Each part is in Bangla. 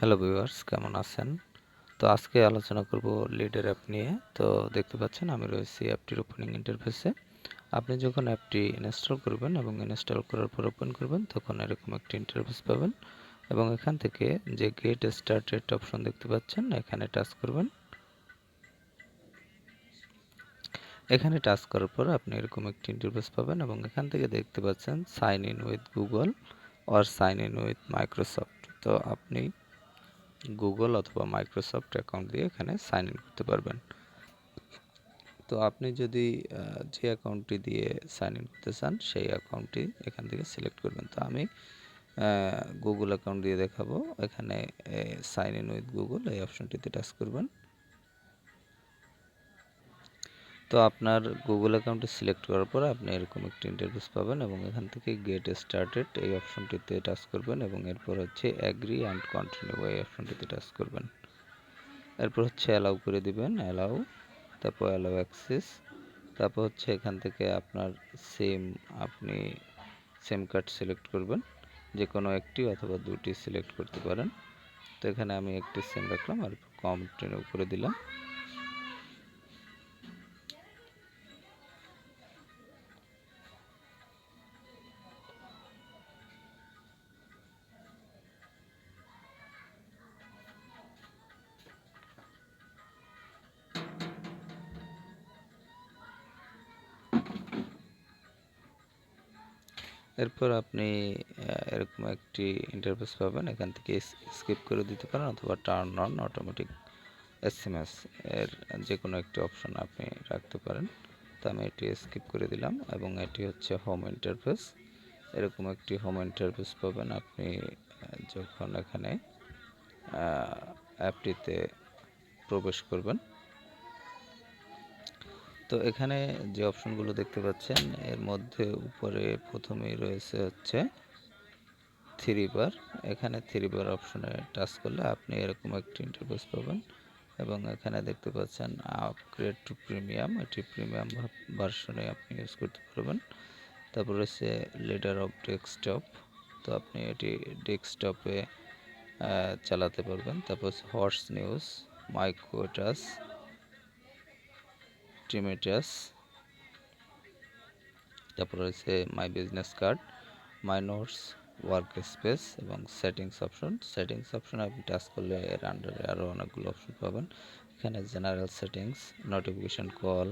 হ্যালো ভিউয়ার্স, কেমন আছেন? তো আজকে আলোচনা করব লিডার অ্যাপ নিয়ে। তো দেখতে পাচ্ছেন আমি রয়েছি অ্যাপটির ওপেনিং ইন্টারফেসে। আপনি যখন অ্যাপটি ইনস্টল করবেন এবং ইনস্টল করার পর ওপেন করবেন তখন এরকম একটি ইন্টারফেস পাবেন এবং এখান থেকে যে গেট স্টার্টেড অপশন দেখতে পাচ্ছেন এখানে টাচ করবেন। এখানে টাচ করার পর আপনি এরকম একটি ইন্টারফেস পাবেন এবং এখান থেকে দেখতে পাচ্ছেন sign in with Google or sign in with Microsoft. তো আপনি গুগল অথবা মাইক্রোসফট অ্যাকাউন্ট দিয়ে এখানে সাইন ইন করতে পারবেন। তো আপনি যদি যে অ্যাকাউন্টটি দিয়ে সাইন ইন করতে চান সেই অ্যাকাউন্টটি এখান থেকে সিলেক্ট করবেন। তো আমি গুগল অ্যাকাউন্ট দিয়ে দেখাবো। এখানে সাইন ইন উইথ গুগল এই অপশনটিতে টাচ করবেন। তো আপনার গুগল অ্যাকাউন্টটি সিলেক্ট করার পর আপনি এরকম একটি ইন্টারফেস পাবেন এবং এখান থেকে গেট স্টার্টেড এই অপশনটিতে টাচ করবেন এবং এরপর হচ্ছে অ্যাগ্রি অ্যান্ড কন্টিনিউ এই অপশনটিতে টাচ করবেন। এরপর হচ্ছে অ্যালাউ করে দিবেন, অ্যালাউ, তারপর অ্যালাউ অ্যাক্সেস। তারপর হচ্ছে এখান থেকে আপনার আপনি সিম কার্ড সিলেক্ট করবেন, যে কোনো একটি অথবা দুটি সিলেক্ট করতে পারেন। তো এখানে আমি একটি সিম রাখলাম আর কন্টিনিউ করে দিলাম। এরপর আপনি এরকম একটি ইন্টারফেস পাবেন, এখান থেকে স্কিপ করে দিতে পারেন অথবা টার্ন অন অটোমেটিক এসএমএস এর যে কোনো একটি অপশন আপনি রাখতে পারেন। তো আমি এটি স্কিপ করে দিলাম এবং এটি হচ্ছে হোম ইন্টারফেস। এরকম একটি হোম ইন্টারফেস পাবেন আপনি যখন এখানে অ্যাপটিতে প্রবেশ করবেন। তো এখানে যে অপশনগুলো দেখতে পাচ্ছেন এর মধ্যে উপরে প্রথমেই রয়েছে হচ্ছে থ্রি বার। এখানে থ্রি বার অপশনে টাচ করলে আপনি এরকম একটি ইন্টারফেস পাবেন এবং এখানে দেখতে পাচ্ছেন আপগ্রেড টু প্রিমিয়াম, এটি প্রিমিয়াম ভার্সনে আপনি ইউজ করতে পারবেন। তারপর রয়েছে লিডার অফ ডেস্কটপ, তো আপনি এটি ডেস্কটপে চালাতে পারবেন। তারপর হর্স নিউজ, মাইকোটাস, টিমেটাস, তারপর রয়েছে my business card, my notes, work space এবং সেটিংস অপশন। সেটিংস অপশনে আপনি টাচ করলে এর আন্ডারে আরও অনেকগুলো অপশন পাবেন। এখানে general settings, notification call,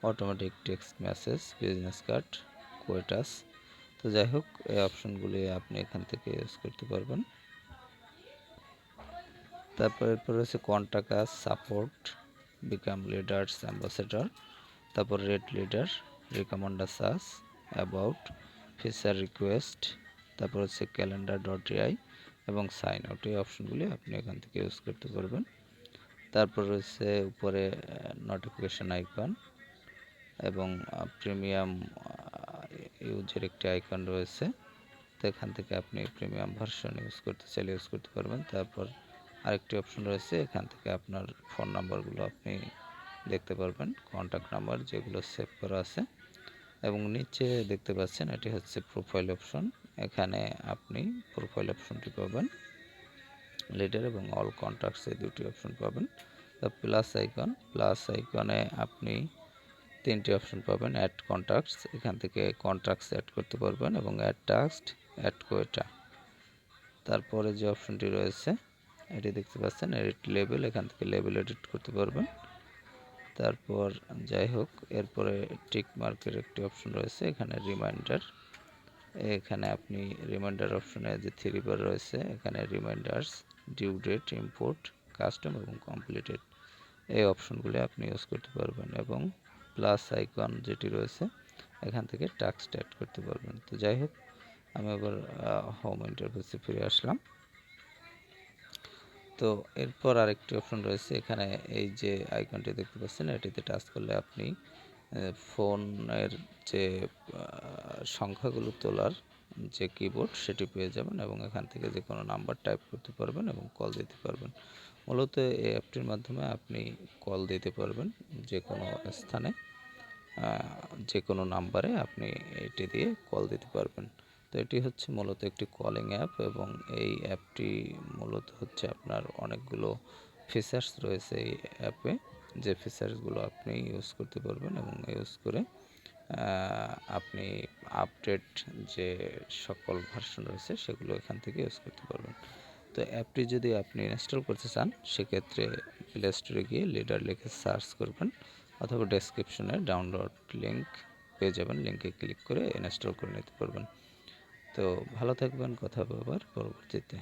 automatic text message, business card, quotas. তো যাই হোক, এই অপশনগুলি আপনি এখান থেকে ইউজ করতে পারবেন। তারপর এরপর রয়েছে contact us, support, become leaders ambassador, তারপর red leader, recommend us, about, feature request, তারপর হচ্ছে ক্যালেন্ডার ডট এআই এবং সাইন আউট। এই অপশনগুলি আপনি এখান থেকে ইউজ করতে পারবেন। তারপর রয়েছে উপরে নোটিফিকেশন আইকন এবং প্রিমিয়াম ইউজের একটি আইকন রয়েছে। তো এখান থেকে আপনি প্রিমিয়াম ভার্সন ইউজ করতে চাইলে ইউজ করতে পারবেন। তারপর আরেকটি অপশন রয়েছে, এখান থেকে আপনার ফোন নাম্বারগুলো আপনি দেখতে পারবেন, কন্ট্যাক্ট নাম্বার যেগুলো সেভ করা আছে। এবং নিচে দেখতে পাচ্ছেন এটি হচ্ছে প্রোফাইল অপশন, এখানে আপনি প্রোফাইল অপশনটি পাবেন, লিডার এবং অল কন্ট্যাক্টস এই দুটি অপশন পাবেন। তো প্লাস আইকন, প্লাস আইকনে আপনি তিনটি অপশন পাবেন, অ্যাড কন্ট্যাক্টস, এখান থেকে কন্ট্যাক্টস অ্যাড করতে পারবেন এবং অ্যাড টাস্ক, অ্যাড কোয়েটা। তারপরে যে অপশনটি রয়েছে এটি দেখতে পাচ্ছেন এডিট লেবেল, এখান থেকে লেবেল এডিট করতে পারবেন। তারপর যাই হোক, এরপরে টিক মার্কের একটি অপশন রয়েছে, এখানে রিমাইন্ডার, এখানে আপনি রিমাইন্ডার অপশনে যে থ্রি বার রয়েছে এখানে reminders, due date, import, custom এবং কমপ্লিটেড এই অপশনগুলি আপনি ইউজ করতে পারবেন। এবং প্লাস আইকন যেটি রয়েছে এখান থেকে টাস্ক অ্যাড করতে পারবেন। তো যাই হোক, আমি আবার হোম ইন্টারফেসে ফিরে আসলাম। তো এরপর আরেকটি অপশন রয়েছে, এখানে এই যে আইকনটি দেখতে পাচ্ছেন এটিতে টাচ করলে আপনি ফোনের যে সংখ্যাগুলো তোলার যে কিবোর্ড সেটি পেয়ে যাবেন এবং এখান থেকে যে কোনো নাম্বার টাইপ করতে পারবেন এবং কল দিতে পারবেন। মূলত এই অ্যাপটির মাধ্যমে আপনি কল দিতে পারবেন যে কোনো স্থানে, যে কোনো নাম্বারে আপনি এটি দিয়ে কল দিতে পারবেন। তো এটি হচ্ছে মূলত একটি কলিং অ্যাপ এবং এই অ্যাপটি মূলত হচ্ছে আপনার অনেকগুলো ফিচার্স রয়েছে এই অ্যাপে, যে ফিচার্সগুলো আপনি ইউজ করতে পারবেন এবং ইউজ করে আপনি আপডেট যে সকল ভার্সন রয়েছে সেগুলো এখান থেকে ইউজ করতে পারবেন। তো অ্যাপটি যদি আপনি ইনস্টল করতে চান সেক্ষেত্রে প্লে স্টোরে গিয়ে লিডার লিখে সার্চ করবেন অথবা ডেসক্রিপশনে ডাউনলোড লিঙ্ক পেয়ে যাবেন, লিঙ্কে ক্লিক করে ইনস্টল করে নিতে পারবেন। তো ভালো থাকবেন, কথা হবে আবার পরবর্তীতে।